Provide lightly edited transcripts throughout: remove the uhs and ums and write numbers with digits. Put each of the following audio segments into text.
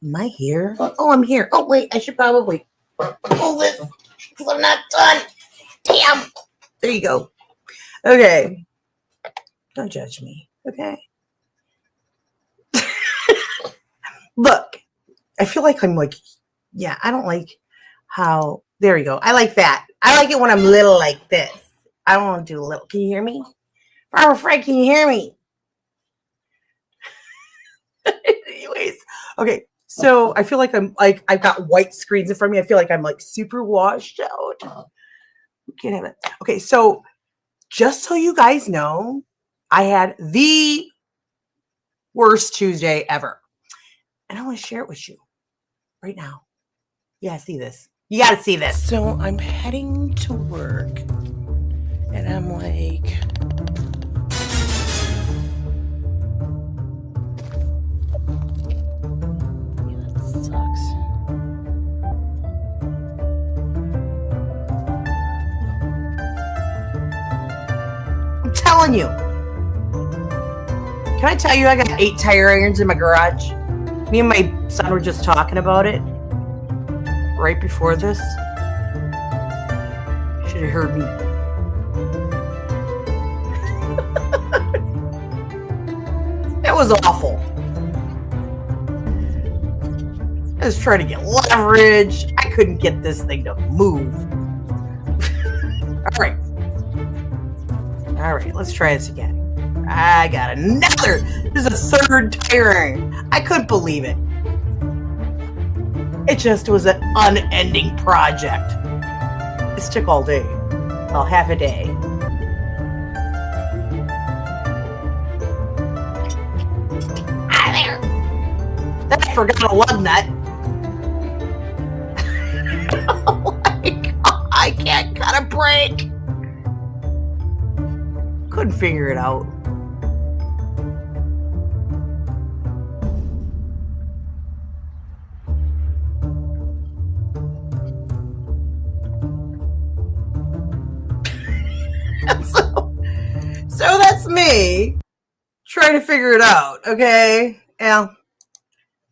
Am I here? Oh, I'm here. Oh, wait, I should probably pull this because I'm not done. Damn. There you go. Okay. Don't judge me, okay? Look, I feel like I'm like, yeah, I don't like how, there you go. I like that. I like it when I'm little like this. I don't want to do little. Can you hear me? Barbara Frank, can you hear me? Anyways, okay. So I feel like I'm like, I've got white screens in front of me. I feel like I'm like super washed out. Can't have it. Okay, so just so you guys know, I had the worst Tuesday ever. And I want to share it with you right now. You gotta see this. You gotta see this. So I'm heading to work and I'm like, yeah, that sucks. I'm telling you. Can I tell you I got 8 tire irons in my garage? Me and my son were just talking about it right before this. Should have heard me. It was awful. I was trying to get leverage. I couldn't get this thing to move. All right, let's try this again. I got another. This is a 3rd tire iron. I couldn't believe it. It just was an unending project. This took all day. Well, half a day. Ah, there. Then I forgot a lug nut. Oh my God, I can't cut a brake. Couldn't figure it out. So that's me trying to figure it out, okay? Yeah,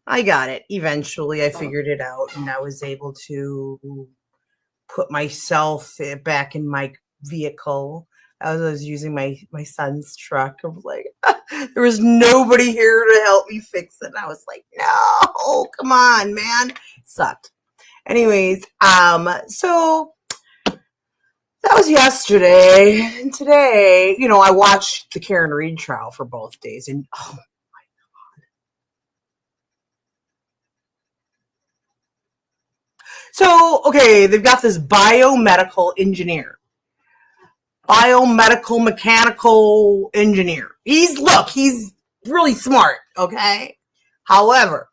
I got it. Eventually, I figured it out, and I was able to put myself back in my vehicle. I was using my son's truck. I was like, there was nobody here to help me fix it. And I was like, no, come on, man. It sucked. Anyways, so that was yesterday. And today, you know, I watched the Karen Reed trial for both days. And oh my God. So, okay, they've got this biomedical engineer. Biomedical mechanical engineer. He's really smart, okay? However,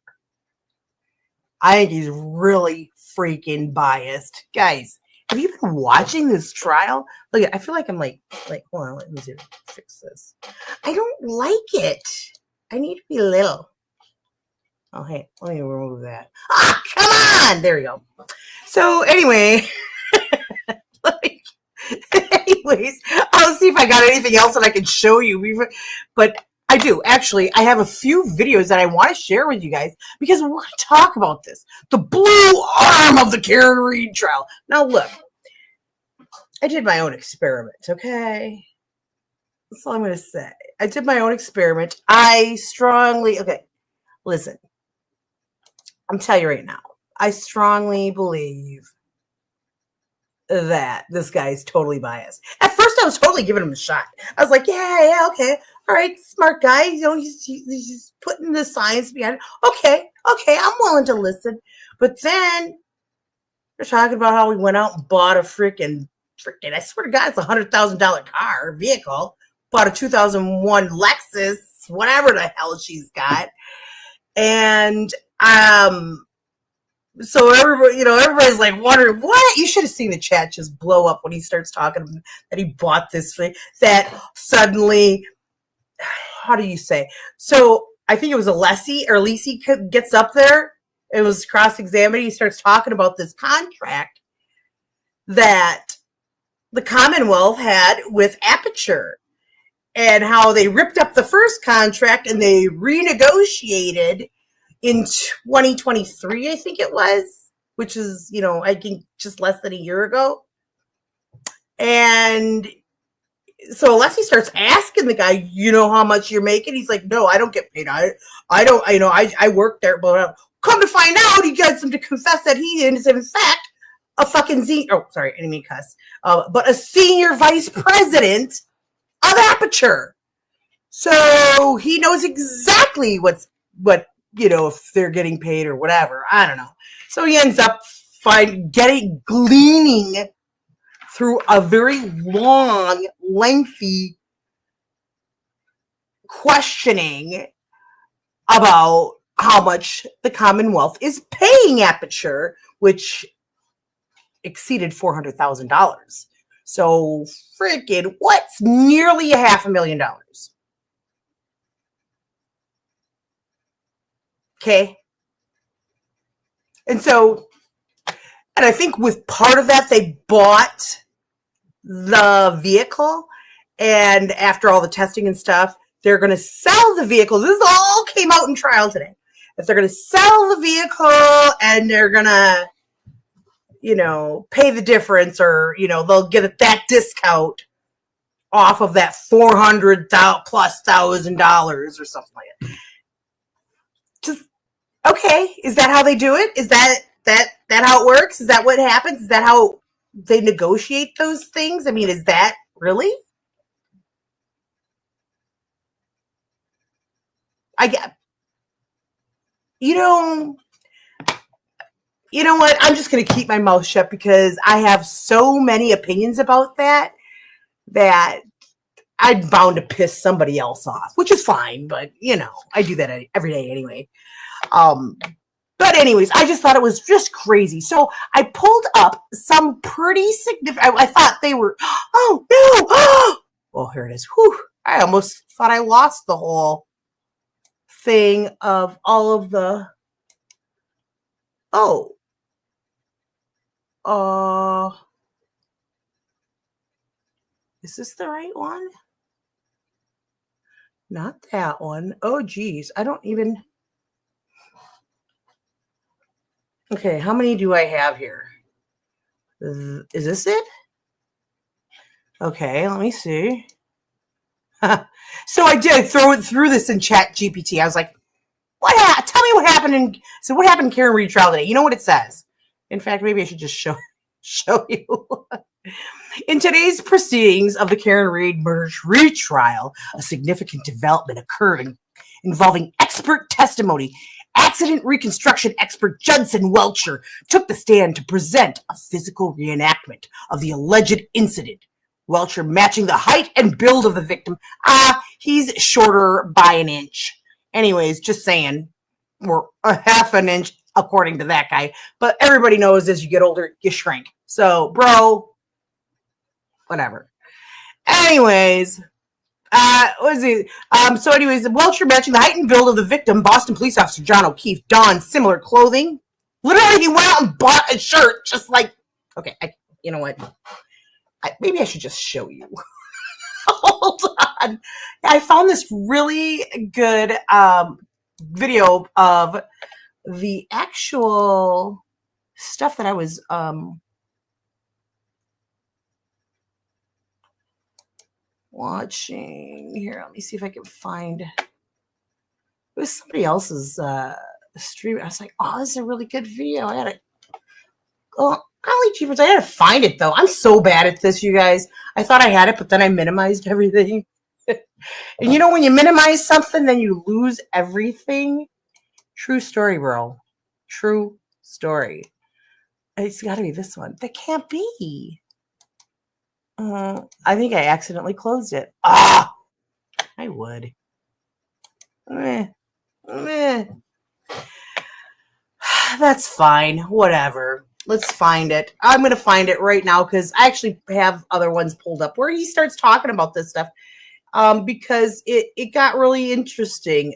I think he's really freaking biased. Guys, have you been watching this trial? Look, I feel like I'm like, hold on, let me fix this. I don't like it. I need to be little. Oh, hey, let me remove that. Ah, come on! There we go. So, anyway, anyways, I'll see if I got anything else that I can show you. But I do. Actually, I have a few videos that I want to share with you guys because we're going to talk about this. The blue arm of the Karen Reed trial. Now, look, I did my own experiment, okay? That's all I'm going to say. I did my own experiment. Okay, listen. I'm telling you right now, I strongly believe that this guy's totally biased. At first, I was totally giving him a shot. I was like, yeah, okay. All right, smart guy. You know, he's putting the science behind it. Okay, I'm willing to listen. But then they're talking about how we went out and bought a freaking, I swear to God, it's a $100,000 vehicle. Bought a 2001 Lexus, whatever the hell she's got. And, so everybody's like wondering, what? You should have seen the chat just blow up when he starts talking that he bought this thing, that suddenly, how do you say? So I think it was Alessi gets up there. It was cross-examining. He starts talking about this contract that the Commonwealth had with Aperture and how they ripped up the first contract and they renegotiated in 2023, I think it was, which is, I think just less than a year ago. And so Alessi starts asking the guy, you know how much you're making? He's like, no, I don't get paid. I don't, I work there, but come to find out, he gets him to confess that he is in fact a fucking sorry, I didn't mean cuss. But a senior vice president of Aperture. So he knows exactly what, if they're getting paid or whatever. I don't know. So he ends up gleaning through a very long, lengthy questioning about how much the Commonwealth is paying Aperture, which exceeded $400,000. So freaking what's nearly $500,000. Okay. And I think with part of that, they bought the vehicle, and after all the testing and stuff, they're going to sell the vehicle. This all came out in trial today. That they're going to sell the vehicle and they're going to, pay the difference, or, they'll get that discount off of that $400,000+ or something like that. Just, okay. Is that how they do it? Is that how it works? Is that what happens? Is that how they negotiate those things? I mean, is that really? I get, you know what? I'm just going to keep my mouth shut because I have so many opinions about that I'm bound to piss somebody else off, which is fine. But, I do that every day anyway. But anyways, I just thought it was just crazy. So I pulled up some pretty significant, I thought they were, oh no. Well, here it is. Whew. I almost thought I lost the whole thing of all of the, is this the right one? Not that one. Oh, geez. I don't even. Okay, how many do I have here? Is this it? Okay, let me see. So I did throw this in Chat GPT. I was like, tell me what happened what happened in Karen Reed trial today? You know what it says? In fact, maybe I should just show you. In today's proceedings of the Karen Reed murder retrial, a significant development occurred involving expert testimony. Accident reconstruction expert Judson Welcher took the stand to present a physical reenactment of the alleged incident. Welcher matching the height and build of the victim. He's shorter by an inch. Anyways, just saying, or a half an inch according to that guy. But everybody knows as you get older, you shrink. So, bro, whatever. Anyways, what is it? So anyways, Welcher matching the height and build of the victim, Boston police officer John O'Keefe donned similar clothing. Literally, he went out and bought a shirt just like, okay, you know what? Maybe I should just show you. Hold on. I found this really good video of the actual stuff that I was watching. Here, let me see if I can find. It was somebody else's stream. I was like, oh, this is a really good video. I gotta. Oh, golly jeepers! I gotta find it though. I'm so bad at this, you guys. I thought I had it, but then I minimized everything. And when you minimize something, then you lose everything. True story, bro. True story. It's got to be this one. That can't be. I think I accidentally closed it. I would. That's fine. Whatever. Let's find it. I'm going to find it right now because I actually have other ones pulled up where he starts talking about this stuff because it got really interesting.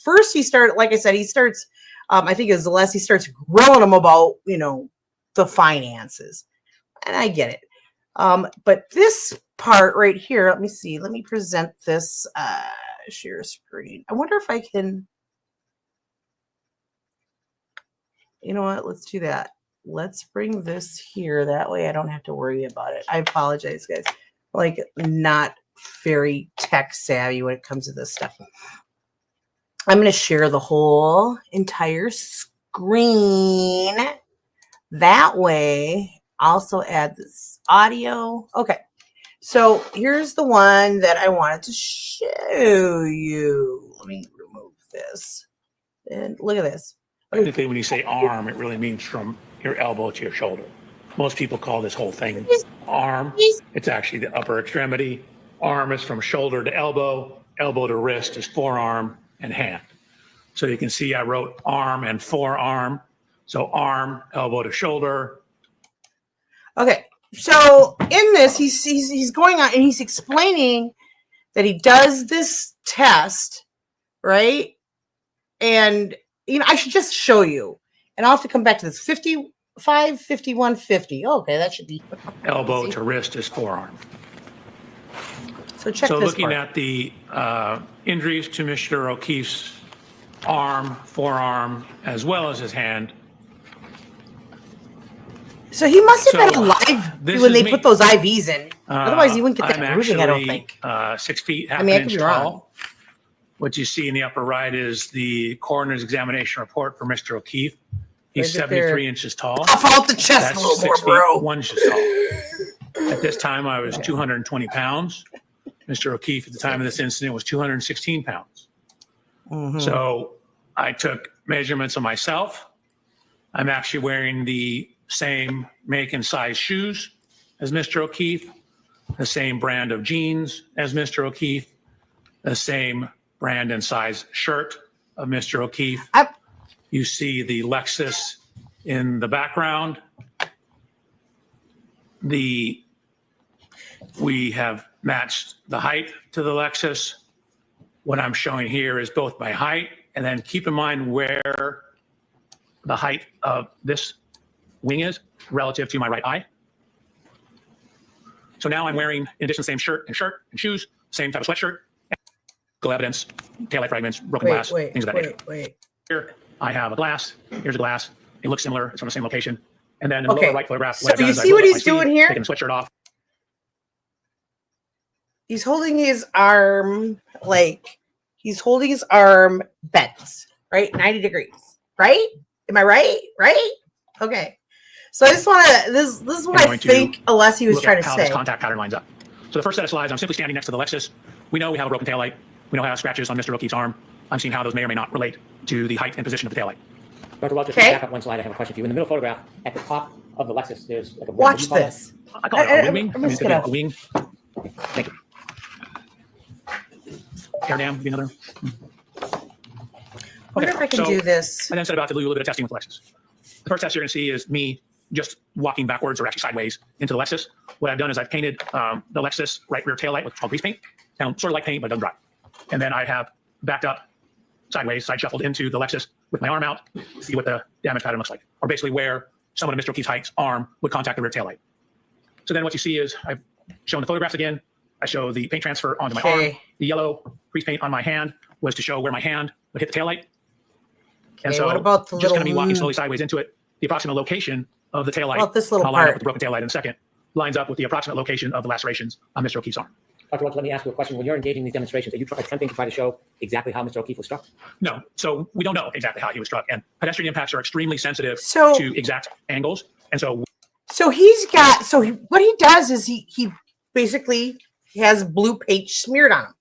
First, he started, like I said, he starts, I think it was Alessi, starts grilling him about, the finances. And I get it. But this part right here, let me see. Let me present this share screen. I wonder if I can. You know what? Let's do that. Let's bring this here. That way I don't have to worry about it. I apologize, guys. Like, not very tech savvy when it comes to this stuff. I'm going to share the whole entire screen. That way, also add this audio. Okay. So here's the one that I wanted to show you. Let me remove this. And look at this. Technically, when you say arm, it really means from your elbow to your shoulder. Most people call this whole thing arm. It's actually the upper extremity. Arm is from shoulder to elbow. Elbow to wrist is forearm and hand. So you can see I wrote arm and forearm. So arm, elbow to shoulder. Okay. So in this, he's going on and he's explaining that he does this test, right? And I should just show you, and I'll have to come back to this. 55, 51, 50. Okay, that should be elbow to wrist is forearm. So check so this looking part. At the injuries to Mr. O'Keefe's arm, forearm, as well as his hand. So he must have been alive when they put those IVs in. Otherwise, he wouldn't get that bruising, I don't think. 6 feet, half an inch tall. Wrong. What you see in the upper right is the coroner's examination report for Mr. O'Keefe. He's 73 inches tall. Puff out the chest That's a little 6 more, bro. feet, 1 inch tall. At this time, I was 220 pounds. Mr. O'Keefe, at the time of this incident, was 216 pounds. Mm-hmm. So I took measurements of myself. I'm actually wearing the same make and size shoes as Mr. O'Keefe, the same brand of jeans as Mr. O'Keefe, the same brand and size shirt of Mr. O'Keefe. You see the Lexus in the background. We have matched the height to the Lexus. What I'm showing here is both my height, and then keep in mind where the height of this wing is relative to my right eye. So now I'm wearing, in addition to the same shirt and shoes, same type of sweatshirt, evidence, taillight fragments, broken glass, things of that nature. Here I have a glass. Here's a glass. It looks similar. It's from the same location. And then in the lower right photograph, so you see what he's doing here? Taking the sweatshirt off. He's holding his arm he's holding his arm bent, right? 90 degrees, right? Am I right? Right? Okay. So I just want to, this is what I think Alessi was trying to how say. This contact pattern lines up. So the first set of slides, I'm simply standing next to the Lexus. We know we have a broken taillight. We know how scratches on Mr. O'Keefe's arm. I'm seeing how those may or may not relate to the height and position of the taillight. Dr. Welch, if you back up one slide, I have a question for you. In the middle photograph, at the top of the Lexus, there's like a watch this. I call it a wing. I'm just gonna... a wing. Thank you. Air dam, be another. Wonder if I can do this. And then set about to do a little bit of testing with Lexus. The first test you're going to see is me just walking backwards or actually sideways into the Lexus. What I've done is I've painted the Lexus right rear taillight with called grease paint. Sort of like paint, but it doesn't dry. And then I have backed up sideways, side shuffled into the Lexus with my arm out, see what the damage pattern looks like, or basically where someone of Mr. O'Keefe's height's arm would contact the rear taillight. So then what you see is I've shown the photographs again. I show the paint transfer onto my arm. The yellow grease paint on my hand was to show where my hand would hit the taillight. And so what about the just going to be walking slowly sideways into it. The approximate location of the taillight, this little I'll line up part with the broken taillight in a second, lines up with the approximate location of the lacerations on Mr. O'Keefe's arm. Dr. Welch, let me ask you a question. When you're engaging in these demonstrations, are you attempting to try to show exactly how Mr. O'Keefe was struck? No. So we don't know exactly how he was struck. And pedestrian impacts are extremely sensitive to exact angles. And so what he does is he basically has blue paint smeared on him.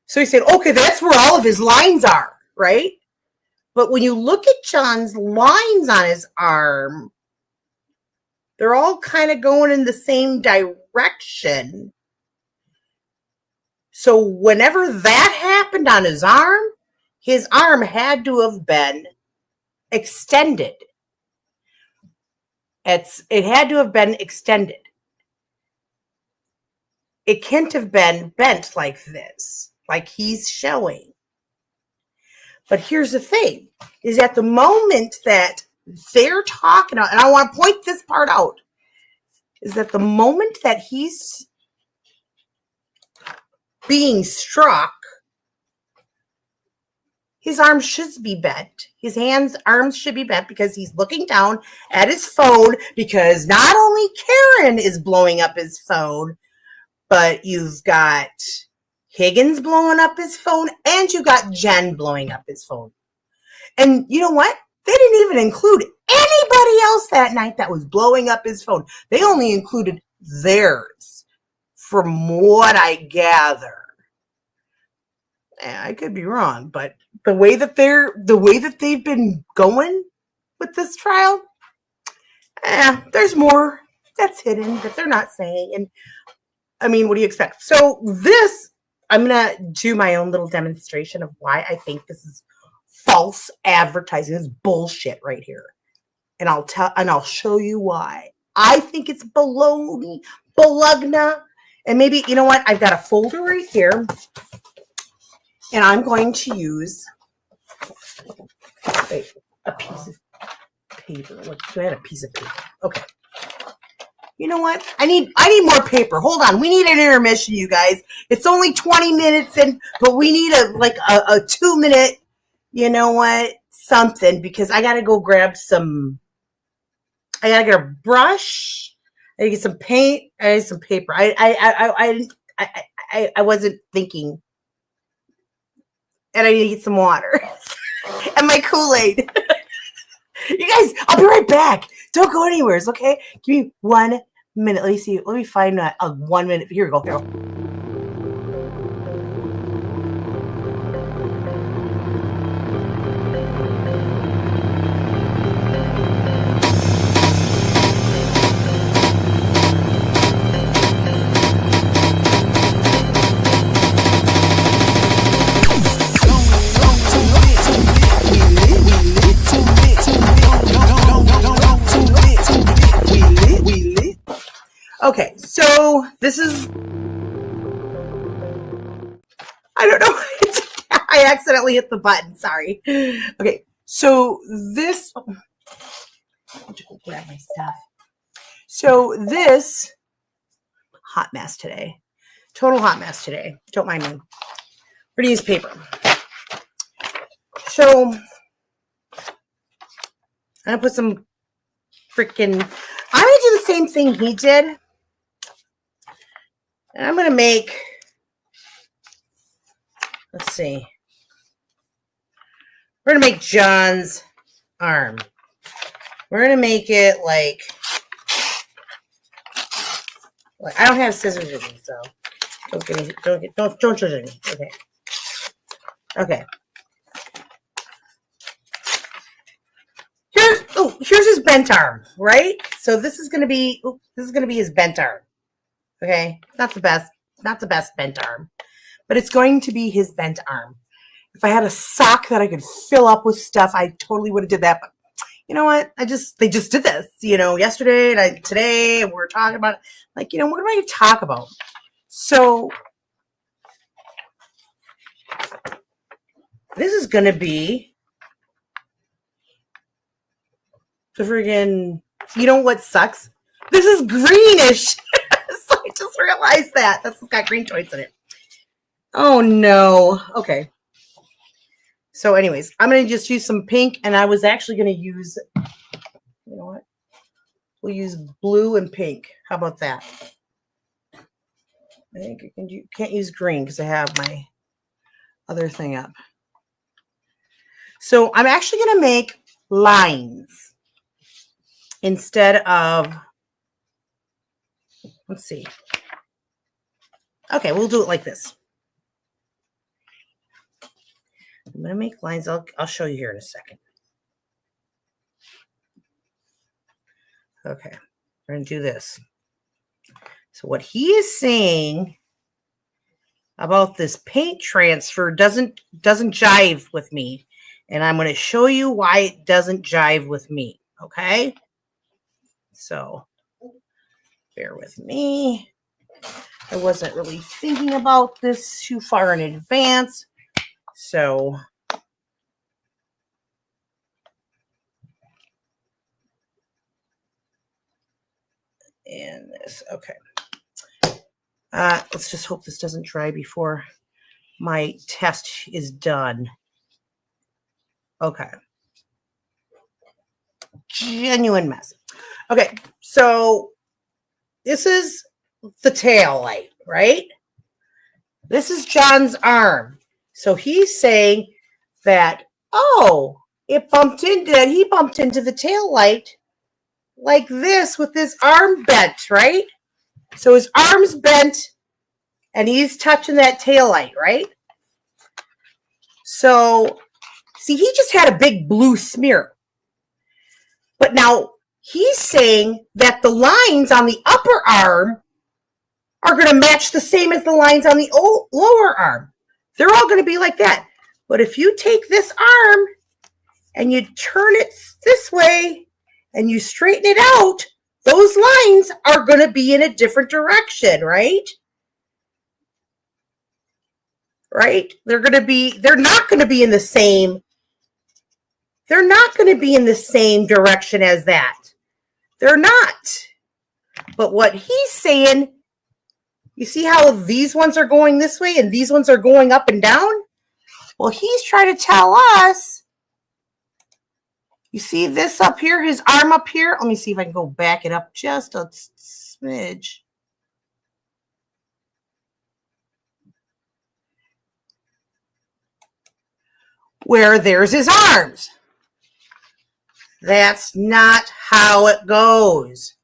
So he said, okay, that's where all of his lines are, right? But when you look at John's lines on his arm, they're all kind of going in the same direction. So whenever that happened on his arm had to have been extended. It had to have been extended. It can't have been bent like this, like he's showing. But here's the thing, is at the moment that they're talking about, and I want to point this part out, is that the moment that he's being struck, his arms should be bent. His arms should be bent because he's looking down at his phone, because not only Karen is blowing up his phone, but you've got Higgins blowing up his phone, and you got Jen blowing up his phone. And you know what? They didn't even include anybody else that night that was blowing up his phone. They only included theirs, from what I gather. I could be wrong, but the way that they've been going with this trial, there's more that's hidden that they're not saying. And I mean, what do you expect? So this, I'm gonna do my own little demonstration of why I think this is false advertising. This is bullshit right here, and I'll show you why. I think it's baloney, bologna, and maybe, you know what? I've got a folder right here. And I'm going to use a piece of paper. Look, I had a piece of paper. Okay. You know what? I need more paper. Hold on. We need an intermission, you guys. It's only 20 minutes in, but we need a 2-minute, you know what? Something, because I gotta go grab some. I gotta get a brush. I gotta get some paint. I need some paper. I wasn't thinking. And I need to get some water and my Kool-Aid. You guys, I'll be right back. Don't go anywhere, okay? Give me 1 minute. Let me see. Let me find a 1 minute. Here we go. Here we go. Okay, so this is, I don't know. I accidentally hit the button. Sorry. Okay, so this, I'll just go grab my stuff. So this, hot mess today. Total hot mess today. Don't mind me. We're going to use paper. So I'm going to put some freaking, I'm going to do the same thing he did. And I'm going to make, let's see. We're going to make John's arm. We're going to make it like, I don't have scissors with me, so don't judge me. Okay. Okay. Here's his bent arm, right? So this is going to be his bent arm. Okay, not the best bent arm, but it's going to be his bent arm. If I had a sock that I could fill up with stuff, I totally would have did that. But you know what? They just did this, yesterday and today, and we're talking about it. Like, what am I going to talk about? So this is going to be the friggin', what sucks? This is greenish. So I just realized that. That's got green joints in it. Oh, no. Okay. So anyways, I'm going to just use some pink, and I was actually going to use, you know what? We'll use blue and pink. How about that? I think you can't use green because I have my other thing up. So I'm actually going to make lines instead of, let's see. Okay, we'll do it like this. I'm going to make lines. I'll show you here in a second. Okay, we're going to do this. So what he is saying about this paint transfer doesn't jive with me. And I'm going to show you why it doesn't jive with me. Okay? So bear with me. I wasn't really thinking about this too far in advance. So and this, okay. Let's just hope this doesn't dry before my test is done. Okay. Genuine mess. Okay, so this is the tail light, right? This is John's arm. So he's saying that, oh, he bumped into the tail light like this with his arm bent, right? So his arm's bent and he's touching that tail light, right? So, see, he just had a big blue smear. But now he's saying that the lines on the upper arm are going to match the same as the lines on the lower arm. They're all going to be like that. But if you take this arm and you turn it this way and you straighten it out, those lines are going to be in a different direction, right? Right? They're not going to be in the same direction as that. They're not. But what he's saying, you see how these ones are going this way and these ones are going up and down? Well, he's trying to tell us, you see this up here, his arm up here? Let me see if I can go back it up just a smidge. Where there's his arms. That's not how it goes.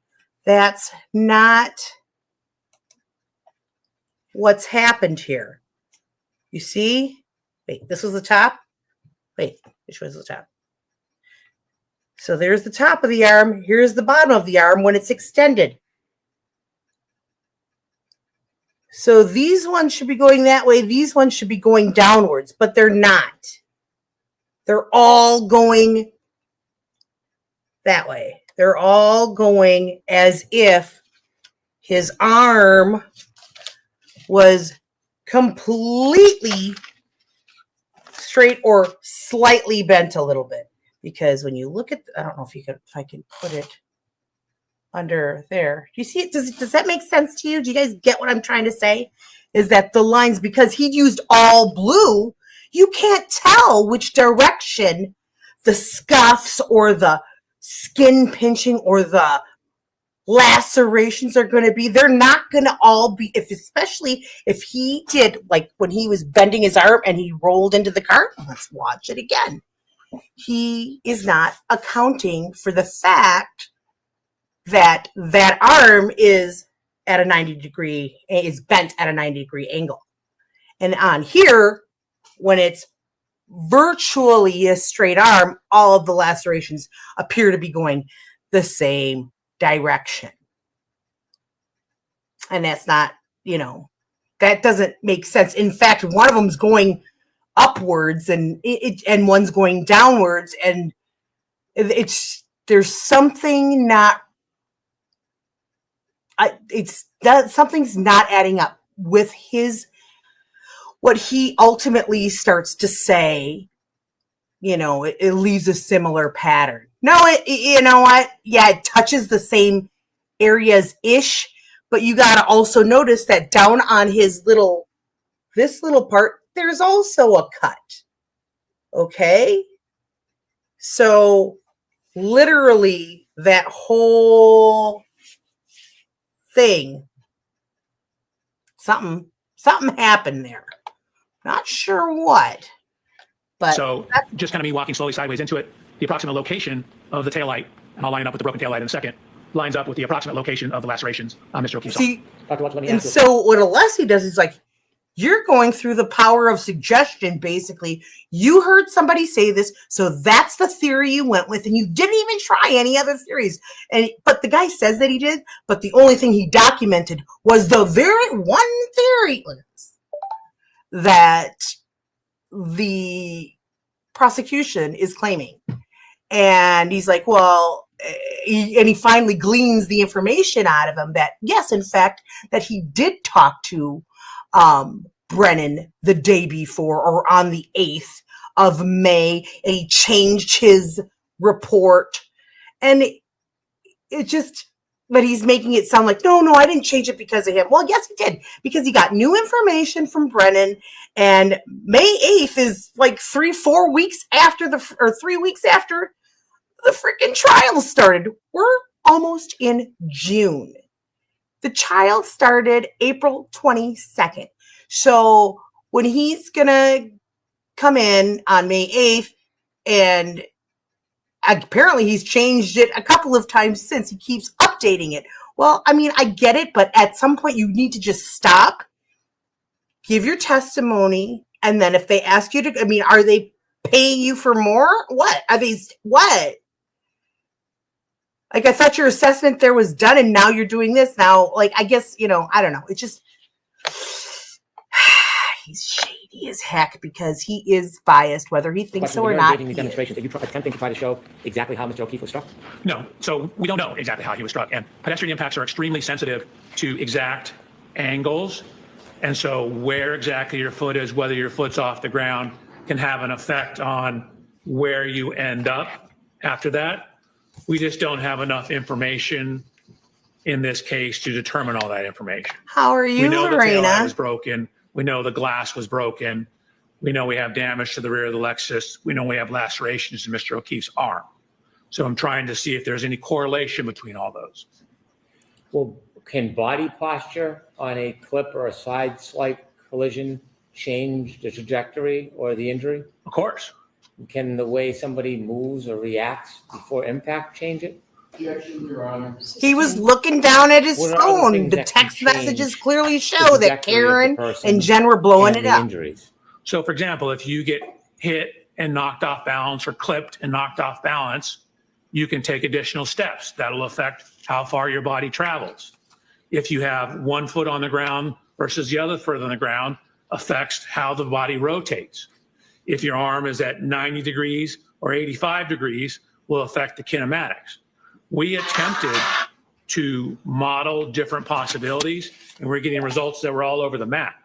That's not what's happened here. You see? Wait, this was the top? Wait, which was the top? So there's the top of the arm. Here's the bottom of the arm when it's extended. So these ones should be going that way. These ones should be going downwards, but they're not. They're all going that way. They're all going as if his arm was completely straight or slightly bent a little bit. Because when you look at, I don't know if I can put it under there. Do you see it? Does that make sense to you? Do you guys get what I'm trying to say? Is that the lines, because he used all blue, you can't tell which direction the scuffs or the skin pinching or the lacerations are going to be. They're not going to all be, especially if he did, like when he was bending his arm and he rolled into the cart. Let's watch it again. He is not accounting for the fact that that arm is at a 90 degree, is bent at a 90 degree angle. And on here, when it's virtually a straight arm, all of the lacerations appear to be going the same direction. And that's not, that doesn't make sense. In fact, one of them's going upwards and one's going downwards, and there's something something's not adding up with what he ultimately starts to say. It leaves a similar pattern. No, it touches the same areas ish, but you got to also notice that down on this little part, there's also a cut. Okay? So literally that whole thing, something happened there. Not sure what. But so just kind of me walking slowly sideways into it, the approximate location of the taillight, and I'll line it up with the broken taillight in a second, lines up with the approximate location of the lacerations on Mr. O'Keefe's arm. Dr. Watts, let me and ask you. So what Alessi does is like, you're going through the power of suggestion, basically. You heard somebody say this, so that's the theory you went with, and you didn't even try any other theories. But the guy says that he did, but the only thing he documented was the very one theory that the prosecution is claiming. And he's like, well, he finally gleans the information out of him that, yes, in fact, that he did talk to Brennan the day before, or on the 8th of May, and he changed his report. And it just, but he's making it sound like, no, I didn't change it because of him. Well, yes, he did, because he got new information from Brennan, and May 8th is like 3 weeks after the 3 weeks after the freaking trial started. We're almost in June. The trial started April 22nd. So when he's going to come in on May 8th, and apparently he's changed it a couple of times since, he keeps updating it. Well, I mean, I get it, but at some point you need to just stop, give your testimony, and then if they ask you to, I mean, are they paying you for more? What? Are they, what? Like, I thought your assessment there was done, and now you're doing this. Now, like, I guess, I don't know. It's just, he's shady as heck because he is biased, whether he thinks so or not. These demonstrations, are you attempting to try to show exactly how Mr. O'Keefe was struck? No. So we don't know exactly how he was struck. And pedestrian impacts are extremely sensitive to exact angles. And so where exactly your foot is, whether your foot's off the ground, can have an effect on where you end up after that. We just don't have enough information in this case to determine all that information. How are you, we know Lorena? The taillight was broken. We know the glass was broken. We know we have damage to the rear of the Lexus. We know we have lacerations in Mr. O'Keefe's arm. So I'm trying to see if there's any correlation between all those. Well, can body posture on a clip or a side swipe collision change the trajectory or the injury? Of course. Can the way somebody moves or reacts before impact change it? Objection, Your Honor. He was looking down at his What are other phone. things The that can text messages change clearly the show that trajectory of the Karen person and Jen were blowing and it the up. injuries? So, for example, if you get hit and knocked off balance or clipped and knocked off balance, you can take additional steps. That'll affect how far your body travels. If you have one foot on the ground versus the other foot on the ground, affects how the body rotates. If your arm is at 90 degrees or 85 degrees, will affect the kinematics. We attempted to model different possibilities, and we're getting results that were all over the map.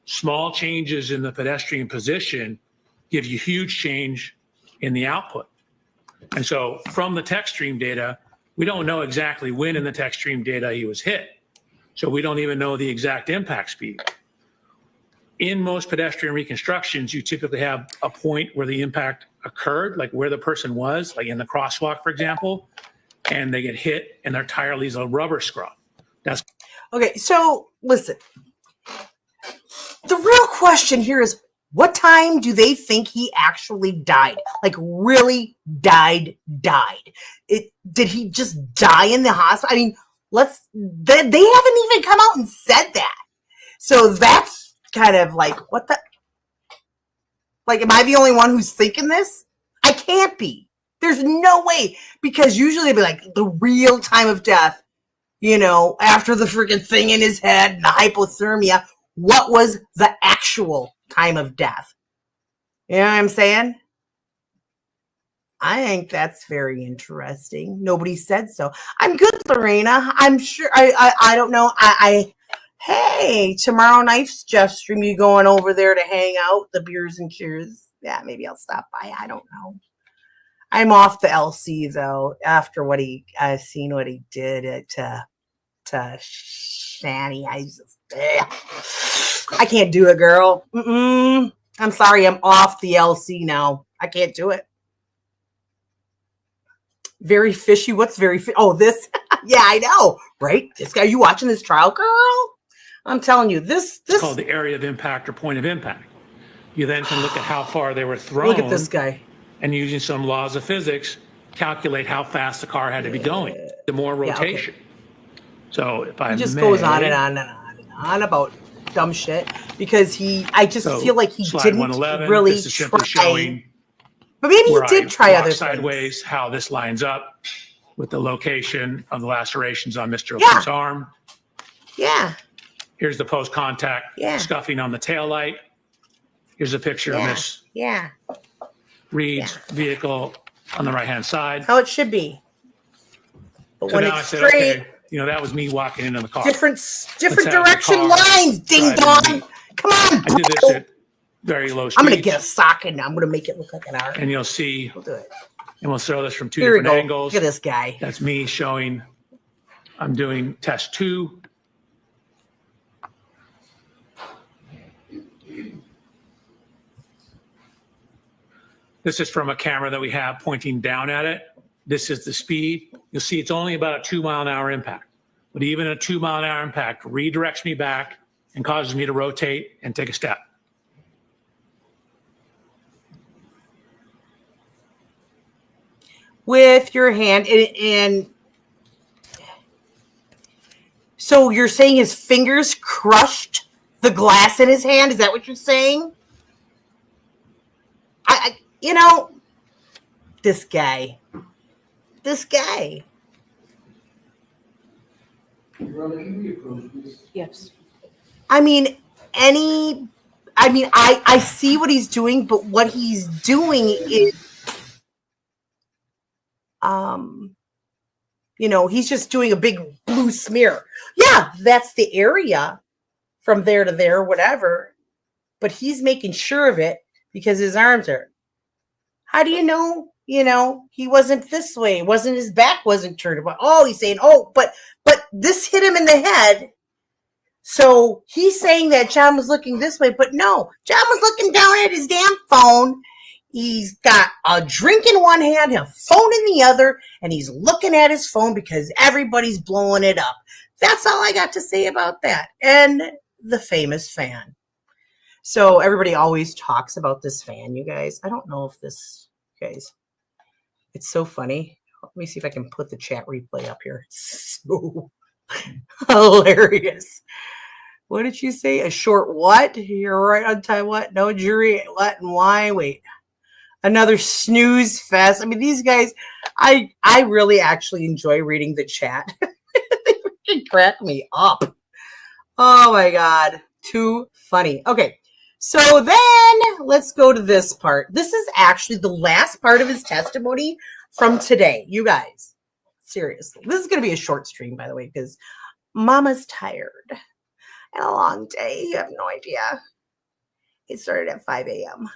Small changes in the pedestrian position give you huge change in the output. And so from the tech stream data, we don't know exactly when in the tech stream data he was hit. So we don't even know the exact impact speed. In most pedestrian reconstructions, you typically have a point where the impact occurred, like where the person was, like in the crosswalk, for example, and they get hit and their tire leaves a rubber scrub. That's Okay, so listen. The real question here is, what time do they think he actually died? Like, really died? Did he just die in the hospital? I mean, they haven't even come out and said that. So that's kind of like, what the? Like, am I the only one who's thinking this? I can't be. There's no way, because usually it'd be like the real time of death, after the freaking thing in his head and the hypothermia. What was the actual time of death? You know what I'm saying? I think that's very interesting. Nobody said so. I'm good, Lorena. I'm sure. I don't know. Hey, tomorrow night's Jeff stream. You going over there to hang out, the beers and cheers? Yeah, maybe I'll stop by. I don't know. I'm off the LC though. After I've seen what he did to Shani. I can't do it, girl. I'm sorry. I'm off the LC now. I can't do it. Very fishy. What's very fishy? Oh, this. Yeah, I know. Right? This guy. You watching this trial, girl? I'm telling you, this. It's called the area of impact or point of impact. You then can look at how far they were thrown. Look at this guy. And using some laws of physics, calculate how fast the car had to be going. The more rotation. Yeah, okay. So if I he just goes on and on and on and on about dumb shit, because I just feel like he didn't 111, really this is simply try. showing But maybe he did try other sideways, things. how this lines up with the location of the lacerations on Mr. O'Keefe's arm. Yeah. Here's the post-contact scuffing on the taillight. Here's a picture of Miss Reed's vehicle on the right-hand side. How it should be. But so when now it's I said, straight, okay, that was me walking into the car. different Let's have direction the car lines, ding driving. dong. Come on, I did this at very low speed. I'm going to get a sock and I'm going to make it look like an arm. And you'll see, We'll do it. and we'll throw this from two Here we different go. angles. Look at this guy. That's me showing I'm doing test 2. This is from a camera that we have pointing down at it. This is the speed. You'll see it's only about a 2-mile-an-hour impact. But even a 2-mile-an-hour impact redirects me back and causes me to rotate and take a step. With your hand, and so you're saying his fingers crushed the glass in his hand? Is that what you're saying? This guy. Yes. I see what he's doing, but what he's doing is, he's just doing a big blue smear. Yeah, that's the area from there to there, whatever. But he's making sure of it because his arms are. How do you know? He wasn't this way. His back wasn't turned. But he's saying, but this hit him in the head. So he's saying that John was looking this way, but no, John was looking down at his damn phone. He's got a drink in one hand, a phone in the other, and he's looking at his phone because everybody's blowing it up. That's all I got to say about that. And the famous fan. So everybody always talks about this fan, you guys. I don't know if this, guys, it's so funny. Let me see if I can put the chat replay up here. It's so hilarious. What did you say? A short what? You're right on time. What? No jury. What and why? Wait. Another snooze fest. I mean, these guys, I really actually enjoy reading the chat. They freaking crack me up. Oh my God. Too funny. Okay. So then let's go to this part. This is actually the last part of his testimony from today. You guys, seriously. This is going to be a short stream, by the way, because Mama's tired. And a long day. You have no idea. It started at 5 a.m.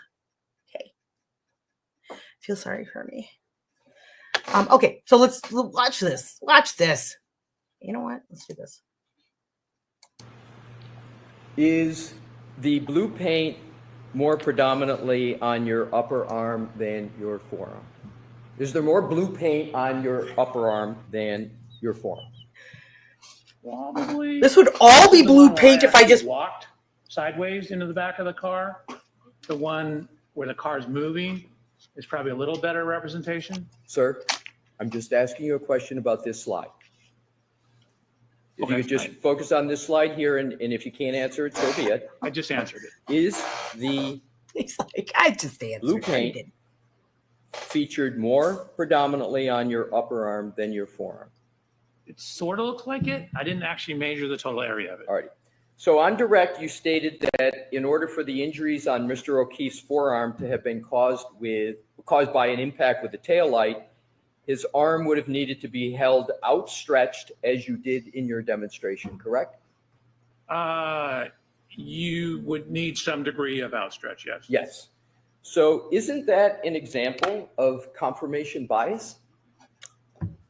Okay. Feel sorry for me. Okay, so let's watch this. Watch this. You know what? Let's do this. Is the blue paint more predominantly on your upper arm than your forearm? Is there more blue paint on your upper arm than your forearm? Probably. This would all be blue paint if I just walked sideways into the back of the car. The one where the car is moving is probably a little better representation. Sir, I'm just asking you a question about this slide. If Okay, you could just focus on this slide here, and if you can't answer it, so be it. I just answered it. Is the He's like, I just answered. blue paint featured more predominantly on your upper arm than your forearm? It sort of looks like it. I didn't actually measure the total area of it. All right. So on direct, you stated that in order for the injuries on Mr. O'Keefe's forearm to have been caused by an impact with the taillight, his arm would have needed to be held outstretched as you did in your demonstration, correct? You would need some degree of outstretch, yes. Yes. So isn't that an example of confirmation bias?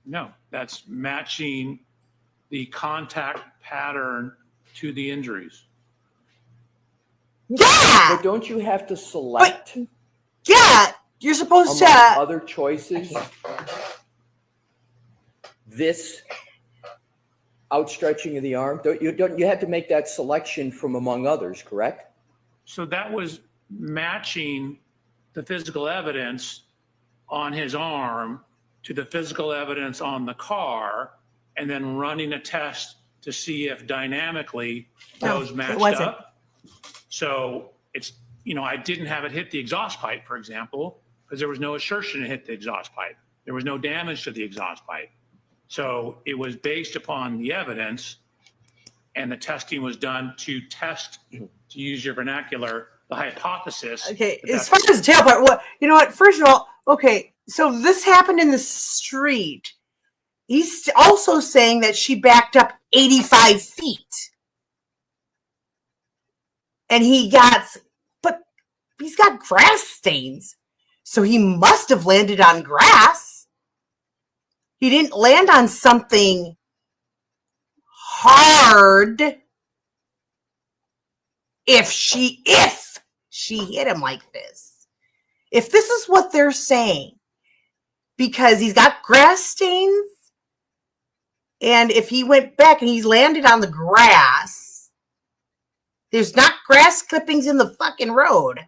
No, that's matching the contact pattern to the injuries. Yeah. But don't you have to select Yeah. You're supposed among to. other choices this outstretching of the arm? You have to make that selection from among others, correct? So that was matching the physical evidence on his arm to the physical evidence on the car, and then running a test to see if dynamically those matched up. So it's, I didn't have it hit the exhaust pipe, for example, because there was no assertion it hit the exhaust pipe. There was no damage to the exhaust pipe. So it was based upon the evidence, and the testing was done to test, to use your vernacular, the hypothesis. Okay, as far as the tailpipe, what? First of all, okay, so this happened in the street. He's also saying that she backed up 85 feet. And he's got grass stains. So he must have landed on grass. He didn't land on something hard if she hit him like this. If this is what they're saying, because he's got grass stains, and if he went back and he's landed on the grass, there's not grass clippings in the fucking road.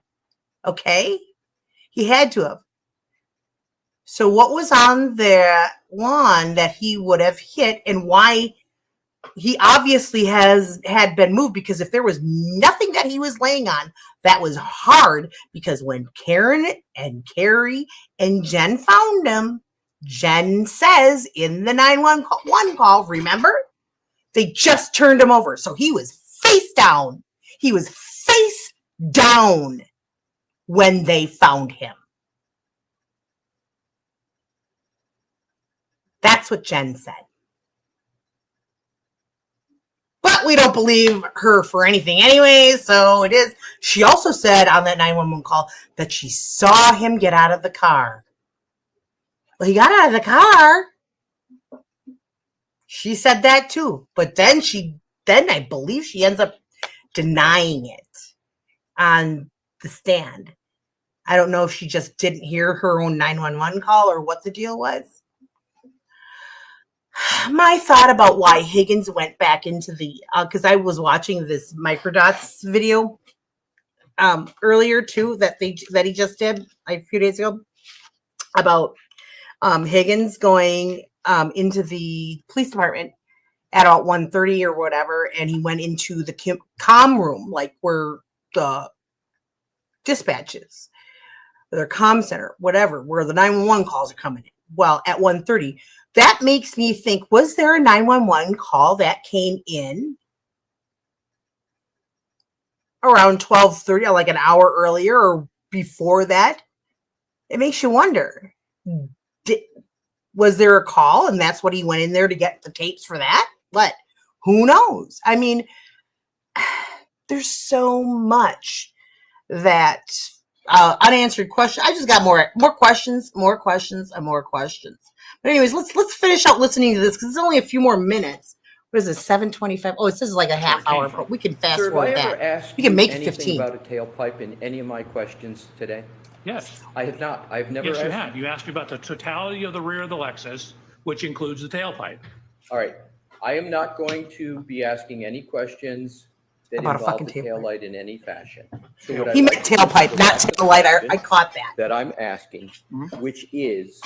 Okay? He had to have. So what was on the lawn that he would have hit, and why he obviously had been moved? Because if there was nothing that he was laying on that was hard, because when Karen and Carrie and Jen found him, Jen says in the 911 call, remember? They just turned him over. So he was face down. He was face down when they found him. That's what Jen said. But we don't believe her for anything anyway, so it is. She also said on that 911 call that she saw him get out of the car. Well, he got out of the car. She said that too. But then I believe she ends up denying it on the stand. I don't know if she just didn't hear her own 911 call or what the deal was. My thought about why Higgins went back into the, because I was watching this Microdots video earlier too that he just did a few days ago about Higgins going into the police department at about 1:30 or whatever, and he went into the comm room, like where the dispatch is, their comm center, whatever, where the 911 calls are coming in. Well, at 1:30. That makes me think, was there a 911 call that came in around 12:30, like an hour earlier or before that? It makes you wonder. Was there a call and that's what he went in there to get the tapes for that? But who knows? I mean, there's so much that unanswered question. I just got more questions. But anyways, let's finish out listening to this because it's only a few more minutes. What is it, 7:25? Oh, it says like a half hour, but we can fast forward Sir, have I that. ever asked We can make it anything 15. about a tailpipe in any of my questions today? Yes. I have not. I've never Yes, asked. you have. You asked me about the totality of the rear of the Lexus, which includes the tailpipe. All right. I am not going to be asking any questions that About a involve fucking the tailpipe. taillight in any fashion. So what He I'd meant like to do is tailpipe, go not back to the taillight. I question caught that. that I'm asking, Mhm. which is,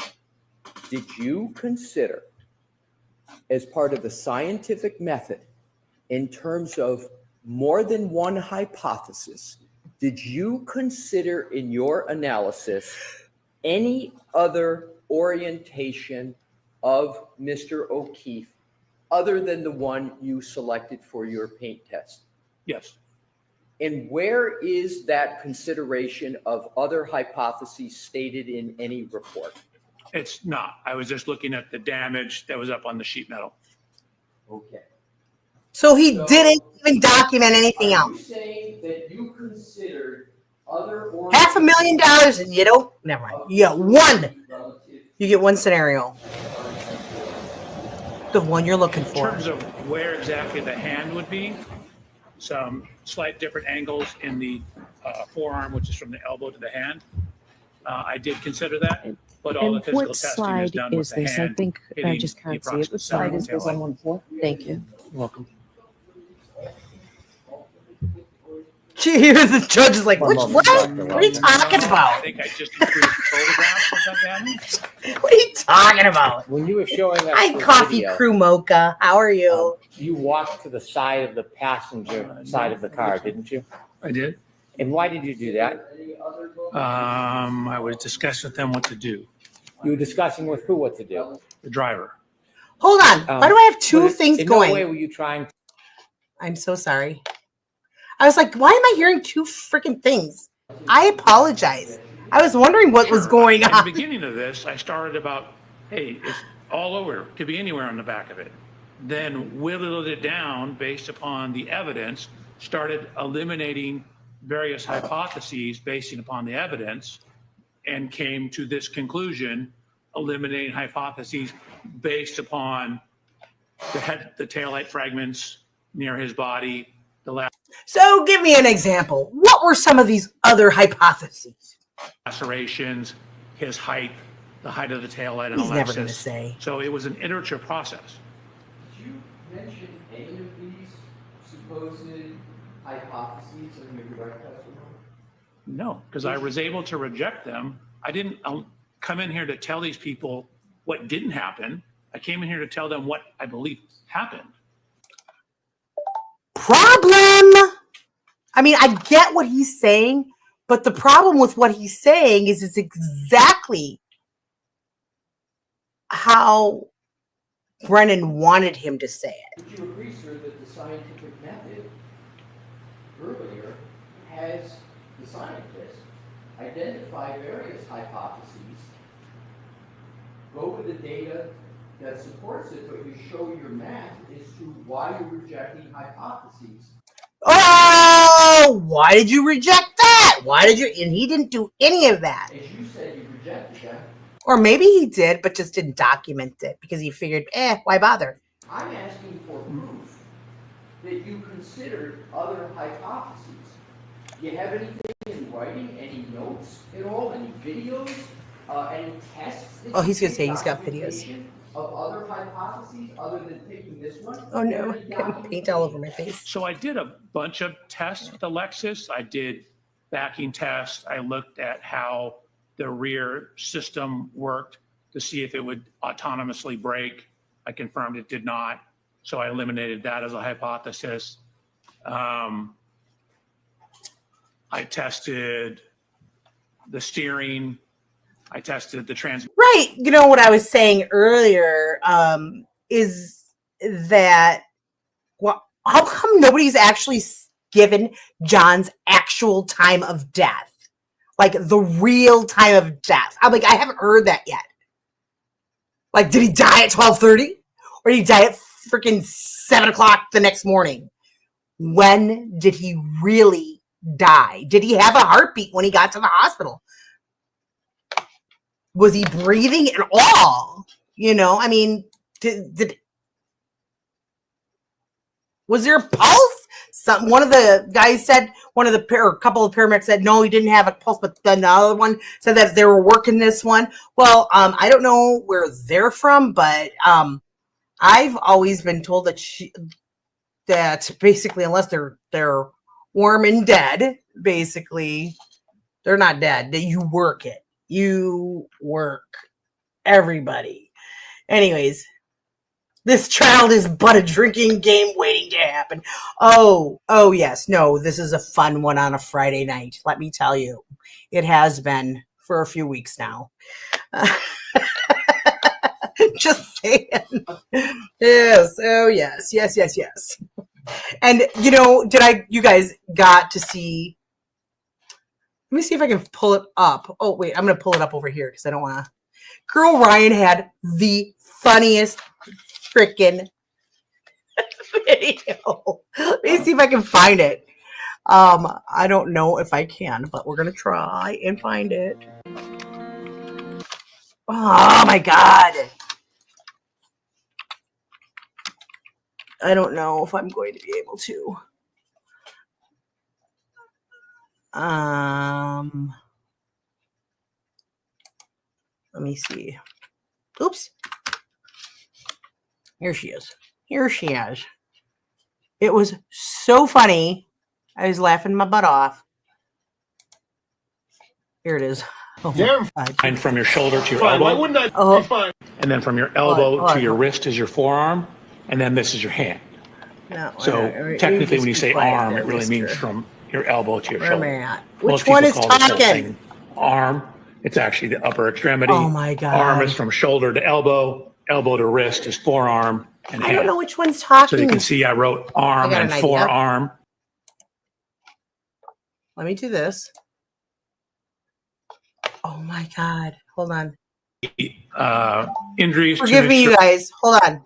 did you consider, as part of the scientific method, in terms of more than one hypothesis, did you consider in your analysis any other orientation of Mr. O'Keefe other than the one you selected for your paint test? Yes. And where is that consideration of other hypotheses stated in any report? It's not. I was just looking at the damage that was up on the sheet metal. Okay. So he didn't even document anything Are else. you saying that you considered other $500,000 and you don't, never mind. You get one. You get one scenario. The one you're looking In for. terms of where exactly the hand would be, some slight different angles in the forearm, which is from the elbow to the hand. I did consider that, but all the And physical what testing is slide done is with the this? I hand think I hitting just the can't see it. What approximate slide center is of the this on taillight. 1-4? Thank you. Welcome. She hears the judge is like, One which, moment, what? Dr. What are you Walker. talking I about? think I just included photographs of that damage. What are you talking about? When you were showing us Hi, the Coffee video, Crew Mocha. How are you? you walked to the side of the passenger side of the car, didn't you? I did. And why did you do that? I was discussing with them what to do. You were discussing with who what to do. The driver. Hold on. Why do I have two But things in going? no way were you trying to I'm so sorry. I was like, why am I hearing two freaking things? I apologize. I was wondering what was Sure. going At the on. beginning of this, I started about, hey, it's all over. Could be anywhere on the back of it. Then whittled it down based upon the evidence, started eliminating various hypotheses based upon the evidence, and came to this conclusion, eliminating hypotheses based upon the taillight fragments near his body, the So give me an example. What were some of these other hypotheses? lacerations, his height, the height of the taillight and He's never Alexis. going to say. So it was an iterative process. Did you mention any of these supposed hypotheses in your direct testimony? No, because I was able to reject them. I didn't come in here to tell these people what didn't happen. I came in here to tell them what I believe happened. Problem. I mean, I get what he's saying, but the problem with what he's saying is it's exactly how Brennan wanted him to say it. Would you agree, sir, that the scientific method earlier has the scientists identify various hypotheses, go with the data that supports it, but you show your math as to why you're rejecting hypotheses? Oh, why did you reject that? Why did you? And he didn't do any of that. As you said, you rejected them. Or maybe he did, but just didn't document it because he figured, why bother? I'm asking for proof that you considered other hypotheses. Do you have anything in writing, any notes at all, any videos, any tests? Oh, he's going to say he's got videos. Of other hypotheses other than picking this one? Oh no, I'm getting paint all over my face. So I did a bunch of tests with Alexis. I did backing tests. I looked at how the rear system worked to see if it would autonomously brake. I confirmed it did not. So I eliminated that as a hypothesis. I tested the steering. I tested the transmission. Right. You know what I was saying earlier is that, well, how come nobody's actually given John's actual time of death? Like the real time of death. I'm like, I haven't heard that yet. Like, did he die at 12:30? Or did he die at freaking 7 o'clock the next morning? When did he really die? Did he have a heartbeat when he got to the hospital? Was he breathing at all? You know, I mean, was there a pulse? One of the guys said, a couple of paramedics said, no, he didn't have a pulse, but then the other one said that they were working this one. Well, I don't know where they're from, but I've always been told that basically, unless they're warm and dead, basically, they're not dead. That you work it. You work everybody. Anyways, this child is but a drinking game waiting to happen. Oh, yes. No, this is a fun one on a Friday night. Let me tell you, it has been for a few weeks now. Just saying. Yes. Oh, yes. Yes. And, you know, you guys got to see, let me see if I can pull it up. Oh, wait, I'm going to pull it up over here because I don't want to. Girl Ryan had the funniest freaking video. Let me see if I can find it. I don't know if I can, but we're going to try and find it. Oh, my God. I don't know if I'm going to be able to. Let me see. Oops. Here she is. It was so funny. I was laughing my butt off. Here it is. Oh, Damn. And from your shoulder to your Fine. Why elbow. wouldn't I Oh. be fine? And then from your elbow Hold on. to your wrist is your forearm. And then this is your hand. No, So technically, when you say arm, it really means from your elbow to your Where am shoulder. I at? Most Which one people is call this whole talking? thing arm. It's actually the upper extremity. Oh my God. Arm is from shoulder to elbow. Elbow to wrist is forearm and I don't hand. know which one's So talking. you can see I wrote arm got and an idea. forearm. Let me do this. Oh my God. Hold on. Injuries to Forgive the me, you guys. Hold on.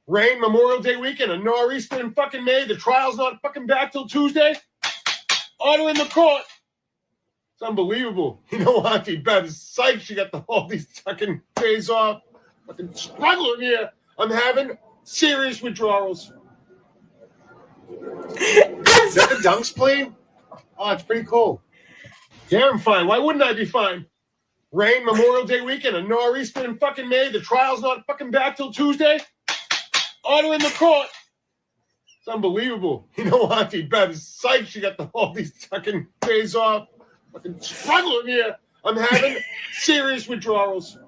Rain Memorial Day weekend, a nor'easter in fucking May. The trial's not fucking back till Tuesday. Order in the court. It's unbelievable. You know, Auntie Beth is psyched. She got all these fucking days off. Fucking struggling here. I'm having serious withdrawals. Is that the Dunks playing? Oh, it's pretty cool. Yeah, I'm fine. Why wouldn't I be fine? Rain Memorial Day weekend, a nor'easter in fucking May. The trial's not fucking back till Tuesday. Order in the court. It's unbelievable. You know, Auntie Beth is psyched. She got all these fucking days off. Fucking struggling here. I'm having serious withdrawals.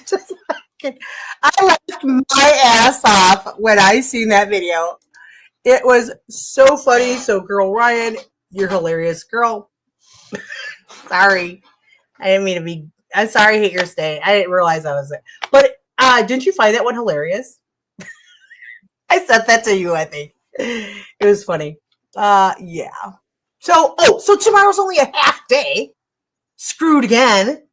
Just fucking, I laughed my ass off when I seen that video. It was so funny. So, girl Ryan, you're hilarious, girl. Sorry, I didn't mean to be. I'm sorry, hate your stay. I didn't realize I was there. But didn't you find that one hilarious? I said that to you. I think it was funny. Yeah. So tomorrow's only a half day. Screwed again.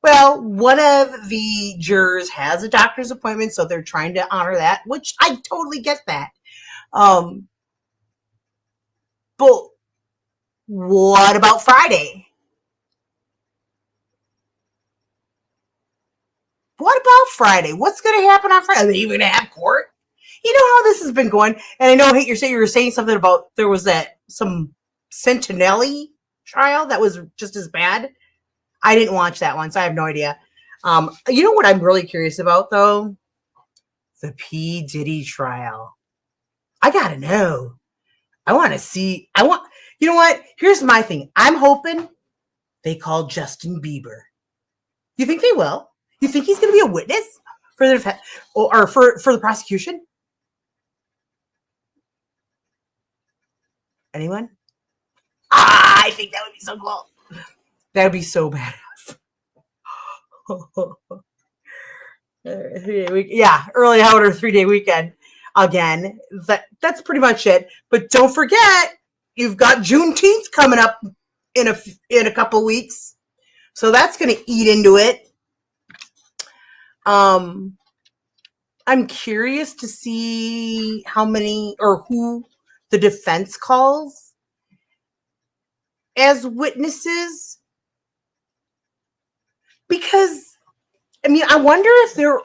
Well, one of the jurors has a doctor's appointment, so they're trying to honor that, which I totally get that. But what about Friday? What about Friday? What's going to happen on Friday? Are they even going to have court? You know how this has been going, and I know you were saying something about there was some Sentinelli trial that was just as bad. I didn't watch that one, so I have no idea. You know what I'm really curious about, though? The P. Diddy trial. I gotta know. I want to see. You know what? Here's my thing. I'm hoping they call Justin Bieber. You think they will? You think he's going to be a witness for the defense or for the prosecution? Anyone? I think that would be so cool. That would be so badass. Yeah, early out or 3-day weekend. Again, that's pretty much it. But don't forget, you've got Juneteenth coming up in a couple weeks, so that's going to eat into it. I'm curious to see how many or who the defense calls as witnesses, because I mean, I wonder if there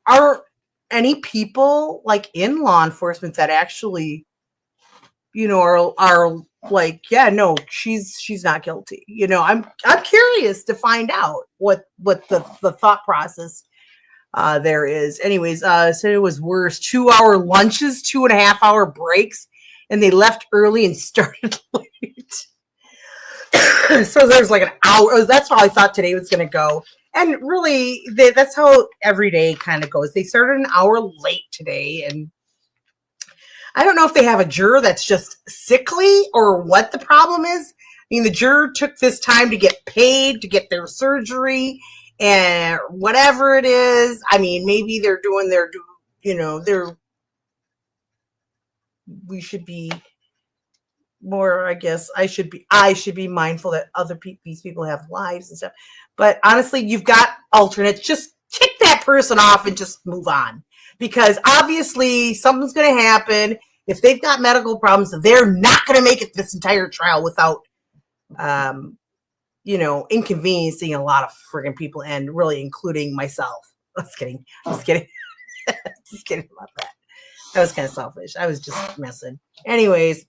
are any people like in law enforcement that actually, you know, are like, yeah, no, she's not guilty. You know, I'm curious to find out what the thought process there is. Anyways, said it was worse. 2-hour lunches, 2.5-hour breaks, and they left early and started late. So there's like an hour. That's how I thought today was going to go. And really, that's how every day kind of goes. They started an hour late today, and I don't know if they have a juror that's just sickly or what the problem is. I mean, the juror took this time to get paid, to get their surgery, and whatever it is. I mean, maybe they're doing their, you know, we should be more, I guess I should be mindful that these people have lives and stuff. But honestly, you've got alternates. Just kick that person off and just move on, because obviously something's going to happen. If they've got medical problems, they're not going to make it this entire trial without, you know, inconveniencing a lot of friggin' people, and really including myself. Just kidding. Just kidding about that. That was kind of selfish. I was just messing. Anyways,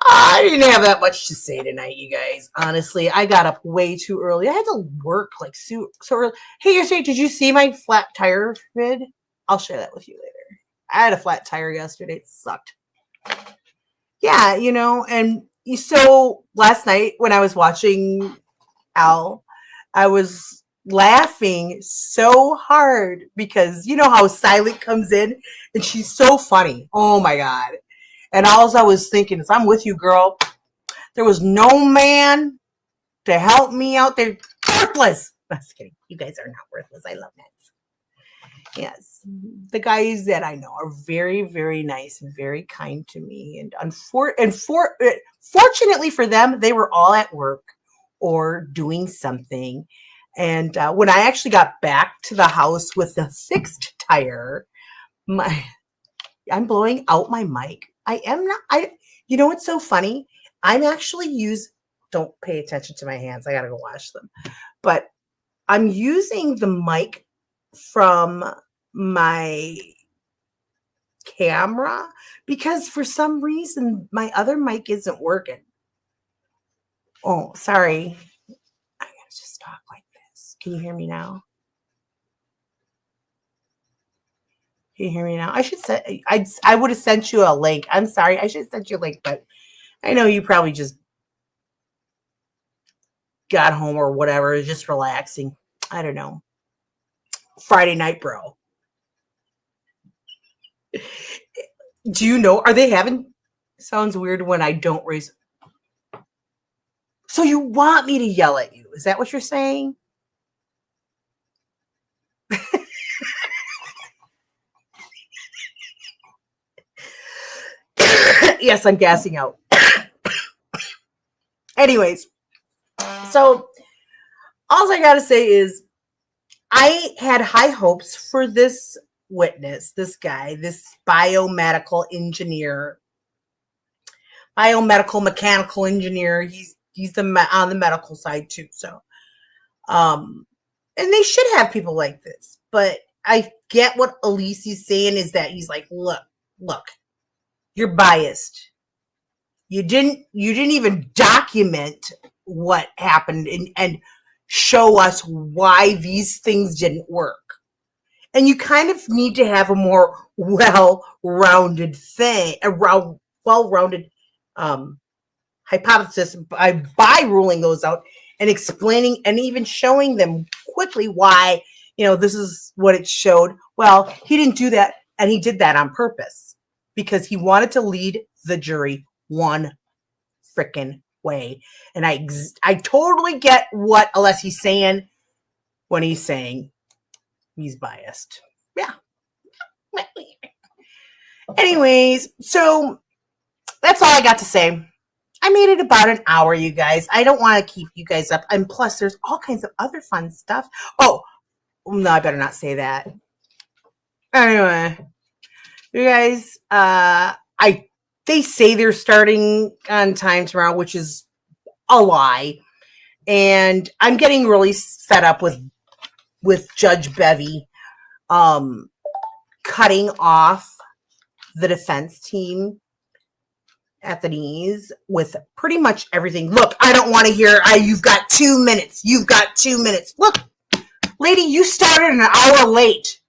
I didn't have that much to say tonight, you guys. Honestly, I got up way too early. I had to work like so early. Hey, yesterday, did you see my flat tire vid? I'll share that with you later. I had a flat tire yesterday. It sucked. Yeah, you know, and so last night when I was watching Al, I was laughing so hard because you know how Silent comes in and she's so funny. Oh my God. And all I was thinking is, I'm with you, girl. There was no man to help me out there. Worthless. I'm just kidding. You guys are not worthless. I love that. Yes. The guys that I know are very, very nice and very kind to me. And fortunately for them, they were all at work or doing something. And when I actually got back to the house with the fixed tire, I'm blowing out my mic. I am not. You know what's so funny? I'm actually don't pay attention to my hands. I gotta go wash them. But I'm using the mic from my camera because for some reason my other mic isn't working. Oh, sorry. I gotta just talk like this. Can you hear me now? Can you hear me now? I would have sent you a link. I'm sorry. I should have sent you a link, but I know you probably just got home or whatever, just relaxing. I don't know. Friday night, bro. Do you know? Are they having? Sounds weird when I don't raise. So you want me to yell at you? Is that what you're saying? Yes, I'm gassing out. Anyways, so all I gotta say is I had high hopes for this witness, this guy, this biomedical engineer, biomedical mechanical engineer. He's on the medical side too. So, and they should have people like this. But I get what Elise is saying is that he's like, look, you're biased. You didn't even document what happened and show us why these things didn't work. And you kind of need to have a more well-rounded thing, well-rounded hypothesis by ruling those out and explaining and even showing them quickly why, this is what it showed. Well, he didn't do that, and he did that on purpose because he wanted to lead the jury one freaking way. And I totally get what Alessi's saying when he's saying he's biased. Yeah. Anyways, so that's all I got to say. I made it about an hour, you guys. I don't want to keep you guys up. And plus, there's all kinds of other fun stuff. Oh, no, I better not say that. Anyway, you guys, they say they're starting on time tomorrow, which is a lie. And I'm getting really fed up with Judge Bevy cutting off the defense team at the knees with pretty much everything. Look, I don't want to hear, you've got 2 minutes. You've got 2 minutes. Look, lady, you started an hour late.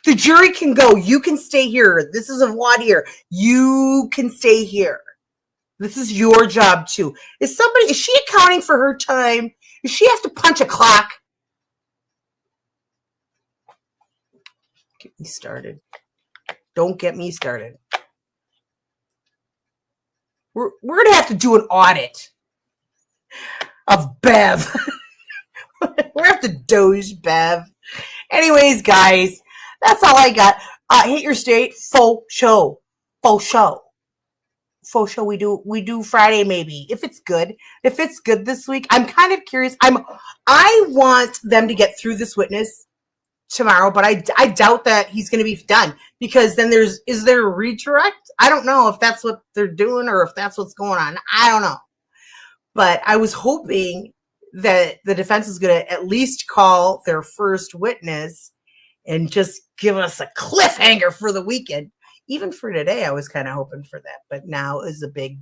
The jury can go. You can stay here. This is a voir dire. You can stay here. This is your job too. Is she accounting for her time? Does she have to punch a clock? Get me started. Don't get me started. We're going to have to do an audit of Bev. We're going to have to doge Bev. Anyways, guys, that's all I got. Hit your state. Faux show. We do Friday maybe if it's good. If it's good this week, I'm kind of curious. I want them to get through this witness tomorrow, but I doubt that he's going to be done because then is there a redirect? I don't know if that's what they're doing or if that's what's going on. I don't know. But I was hoping that the defense is going to at least call their first witness and just give us a cliffhanger for the weekend. Even for today, I was kind of hoping for that. But now is a big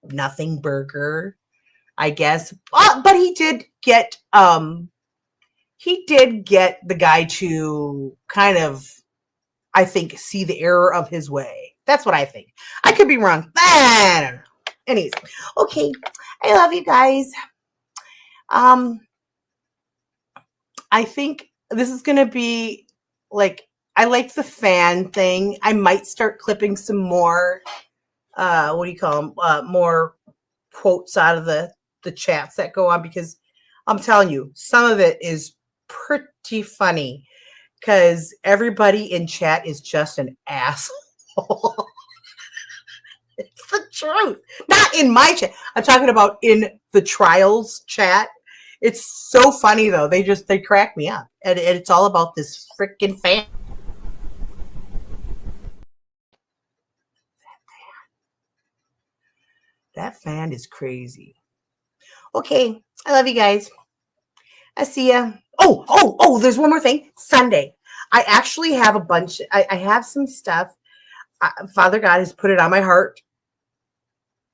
nothing burger, I guess. But he did get the guy to kind of, I think, see the error of his way. That's what I think. I could be wrong. I don't know. Anyways, okay. I love you guys. I think this is going to be I like the fan thing. I might start clipping some more, what do you call them? More quotes out of the chats that go on because I'm telling you, some of it is pretty funny because everybody in chat is just an asshole. It's the truth. Not in my chat. I'm talking about in the trials chat. It's so funny though. They crack me up. And it's all about this freaking fan That fan is crazy. Okay. I love you guys. I see ya. Oh, there's one more thing. Sunday. I actually have a bunch. I have some stuff. Father God has put it on my heart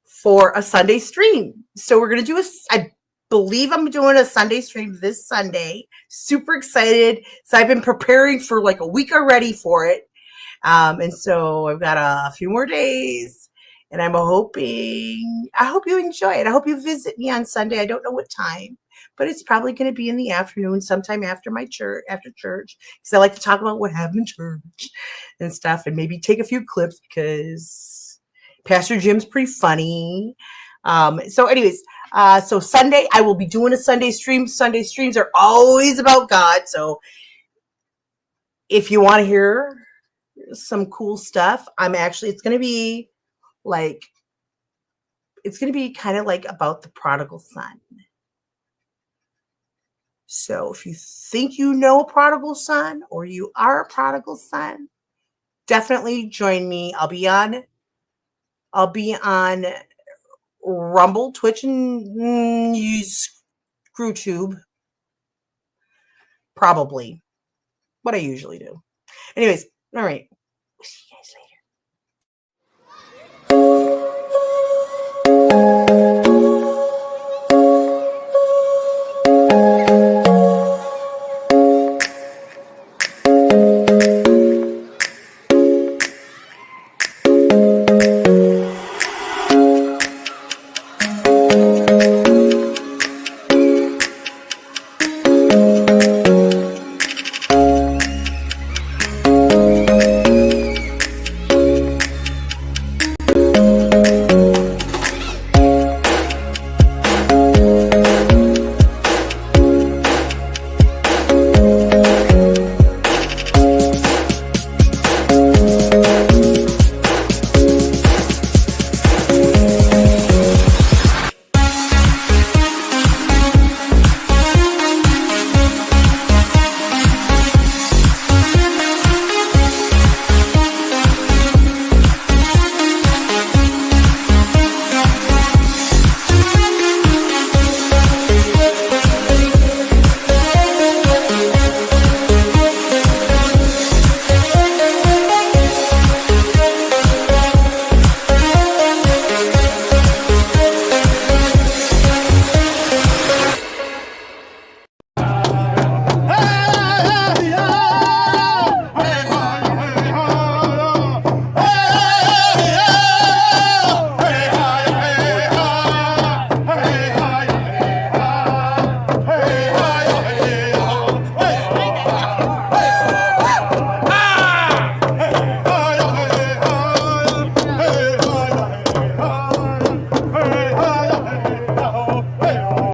for a Sunday stream. So we're going to do I believe I'm doing a Sunday stream this Sunday. Super excited. So I've been preparing for like a week already for it. And so I've got a few more days, and I hope you enjoy it. I hope you visit me on Sunday. I don't know what time, but it's probably going to be in the afternoon, sometime after church, because I like to talk about what happened in church and stuff, and maybe take a few clips because Pastor Jim's pretty funny. So anyways, so Sunday, I will be doing a Sunday stream. Sunday streams are always about God. So if you want to hear some cool stuff, it's going to be kind of like about the prodigal son. So if you think you know a prodigal son or you are a prodigal son, definitely join me. I'll be on Rumble, Twitch, and use ScrewTube. Probably what I usually do. Anyways, all right.